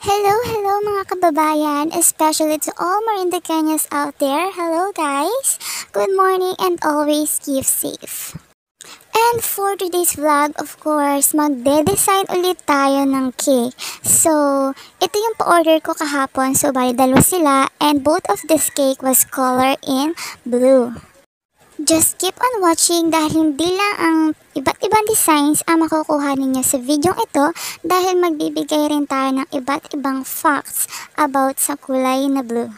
Hello mga kababayan, especially to all Marindicanians out there. Hello guys, good morning and always keep safe. And for today's vlog, of course, magde-design ulit tayo ng cake. So, ito yung pa-order ko kahapon. So, bali dalawa sila and both of this cake was colored in blue. Just keep on watching dahil hindi lang ang iba't ibang designs ang makukuha ninyo sa video ito dahil magbibigay rin tayo ng iba't ibang facts about sa kulay na blue.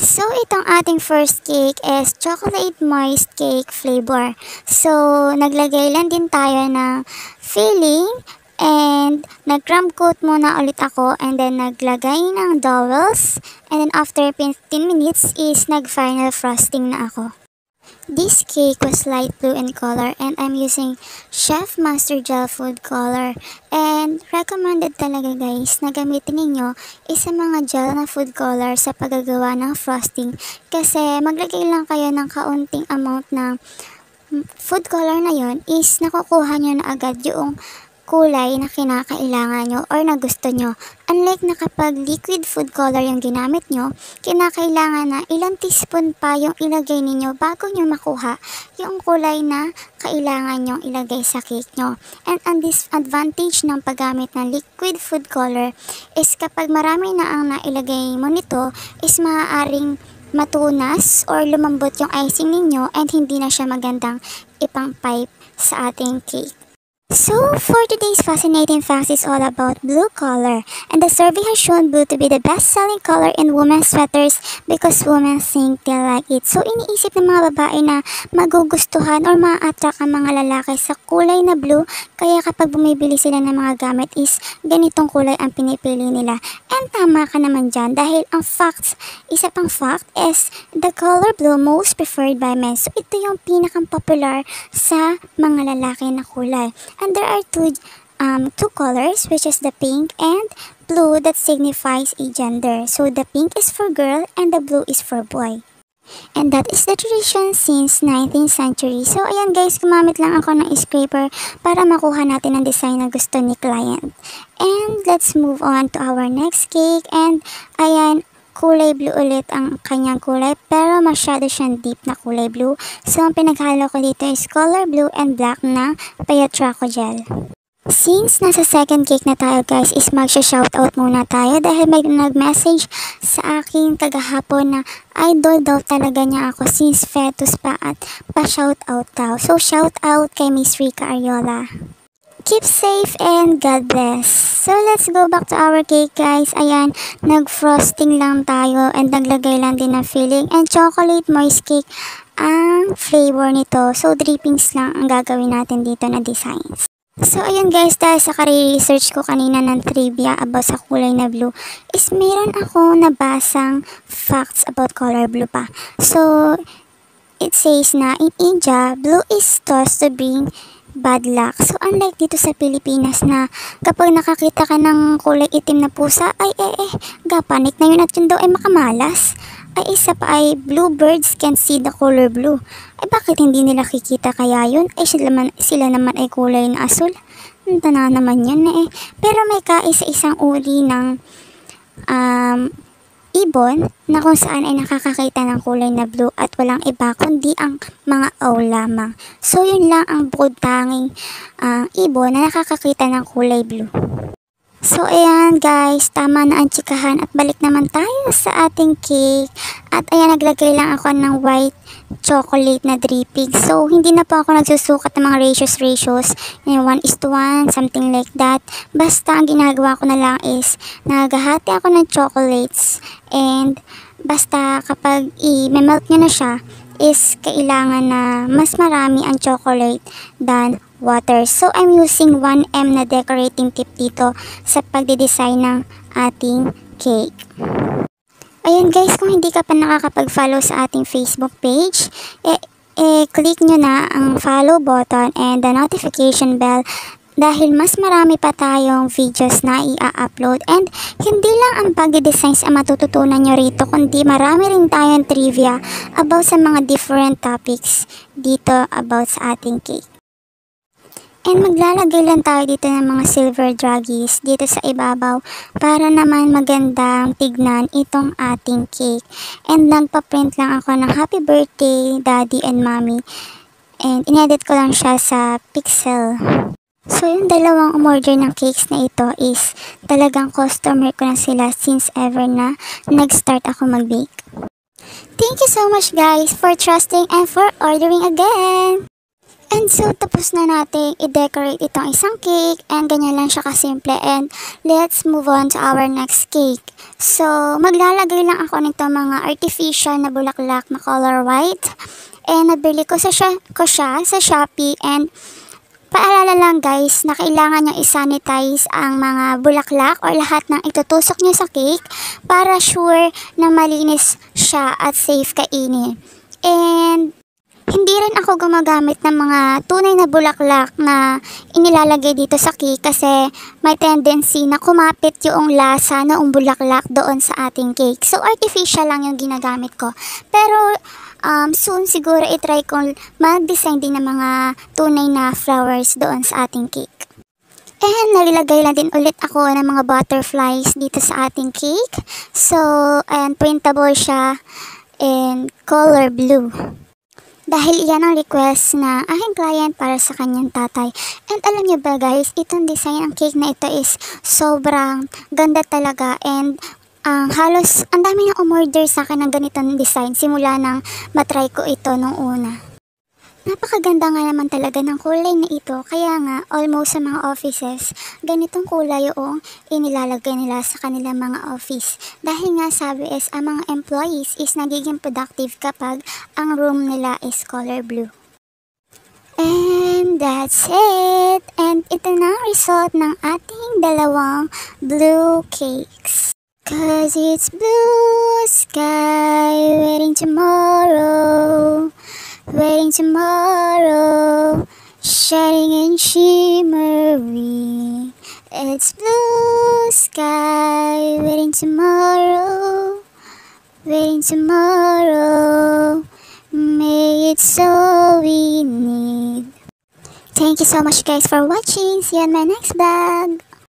So, itong ating first cake is chocolate moist cake flavor. So, naglagay lang din tayo ng filling and nag-crumb coat muna ulit ako and then naglagay ng dowels and then after 15 minutes is nag-final frosting na ako. This cake was light blue in color and I'm using Chef Master Gel Food Color. And recommended talaga guys na gamitin ninyo isa mga gel na food color sa paggagawa ng frosting. Kasi maglagay lang kayo ng kaunting amount ng food color na yon is nakukuha nyo na agad yung kulay na kinakailangan nyo or na gusto nyo. Unlike na kapag liquid food color yung ginamit nyo, kinakailangan na ilang teaspoon pa yung ilagay ninyo bago nyo makuha yung kulay na kailangan nyo ilagay sa cake nyo. And ang disadvantage ng paggamit ng liquid food color is kapag marami na ang nailagay mo nito is maaaring matunas or lumambot yung icing ninyo and hindi na siya magandang ipang pipe sa ating cake. So, for today's fascinating facts is all about blue color. And the survey has shown blue to be the best-selling color in women's sweaters because women think they like it. So, iniisip ng mga babae na magugustuhan or ma-attract ang mga lalaki sa kulay na blue. Kaya kapag bumibili sila ng mga gamit is ganitong kulay ang pinipili nila. And tama ka naman dyan dahil ang facts, isa pang fact is the color blue most preferred by men. So, ito yung pinakang popular sa mga lalaki na kulay. And there are two colors which is the pink and blue that signifies a gender. So the pink is for girl and the blue is for boy. And that is the tradition since 19th century. So ayan guys, gumamit lang ako ng scraper para makuha natin ang design na gusto ni client. And let's move on to our next cake. And ayan, kulay blue ulit ang kanyang kulay pero masyado siyang deep na kulay blue. So ang pinaghalo ko dito is color blue and black na Payatraco gel. Since nasa second cake na tayo guys is magsha-shoutout muna tayo dahil may nag-message sa akin kagahapon na idol daw talaga niya ako since fetus pa at pa-shoutout daw. So shoutout kay Miss Rica Ariola. Keep safe and God bless. So, let's go back to our cake guys. Ayan, nag-frosting lang tayo and naglagay lang din ng filling and chocolate moist cake ang flavor nito. So, drippings lang ang gagawin natin dito na designs. So, ayun guys, dahil sa research ko kanina ng trivia about sa kulay na blue, is meron ako nabasang facts about color blue pa. So, it says na in India, blue is thought to bring bad luck. So, unlike dito sa Pilipinas na kapag nakakita ka ng kulay itim na pusa, ay gapanik na yun at yun daw ay makamalas. Ay isa pa ay blue birds can see the color blue. Ay bakit hindi nila kikita kaya yun? Ay sila naman ay kulay na asul. Tana naman yun Pero may kaisa-isang uri ng ibon na kung saan ay nakakakita ng kulay na blue at walang iba kundi ang mga owl lamang. So yun lang ang bukod tanging ibon na nakakakita ng kulay blue. So ayan guys, tama na ang tsikahan at balik naman tayo sa ating cake. At ayan, naglagay lang ako ng white chocolate na dripping. So hindi na po ako nagsusukat ng mga ratios. 1:1, something like that. Basta ang ginagawa ko na lang is naghahati ako ng chocolates. And basta kapag i-melt nyo na siya, is kailangan na mas marami ang chocolate than water. So, I'm using 1M na decorating tip dito sa pagdidesign ng ating cake. Ayan guys, kung hindi ka pa nakakapag-follow sa ating Facebook page, click nyo na ang follow button and the notification bell dahil mas marami pa tayong videos na i-upload. And hindi lang ang pagdidesigns ang matututunan nyo rito, kundi marami rin tayong trivia about sa mga different topics dito about sa ating cake. And maglalagay lang tayo dito ng mga silver draggies dito sa ibabaw para naman magandang tignan itong ating cake. And nagpa-print lang ako ng happy birthday daddy and mommy. And inedit ko lang siya sa pixel. So yung dalawang umorder ng cakes na ito is talagang customer ko na sila since ever na nag-start ako mag-bake. Thank you so much guys for trusting and for ordering again! And so, tapos na natin i-decorate itong isang cake and ganyan lang siya kasimple and let's move on to our next cake. So, maglalagay lang ako nito mga artificial na bulaklak na color white and nabili ko siya sa Shopee and paalala lang guys na kailangan nyo i-sanitize ang mga bulaklak or lahat ng itutusok nyo sa cake para sure na malinis siya at safe kainin. And hindi rin ako gumagamit ng mga tunay na bulaklak na inilalagay dito sa cake kasi may tendency na kumapit yung lasa noong bulaklak doon sa ating cake. So, artificial lang yung ginagamit ko. Pero, soon siguro itry kong mag-design din ng mga tunay na flowers doon sa ating cake. And nalilagay lang din ulit ako ng mga butterflies dito sa ating cake. So, and printable siya in color blue. Dahil iyan ang request na aking client para sa kanyang tatay. And alam niyo ba guys, itong design ng cake na ito is sobrang ganda talaga. And halos ang dami na umorder sa akin ng ganitong design simula nang matry ko ito nung una. Napakaganda nga naman talaga ng kulay na ito. Kaya nga, almost sa mga offices, ganitong kulay yung inilalagay nila sa kanilang mga office. Dahil nga sabi is, ang mga employees is nagiging productive kapag ang room nila is color blue. And that's it! And ito na ang result ng ating dalawang blue cakes. Cause it's blue sky waiting tomorrow. Waiting tomorrow, shining and shimmering. It's blue sky, waiting tomorrow, waiting tomorrow. May it's all we need. Thank you so much guys for watching. See you on my next vlog.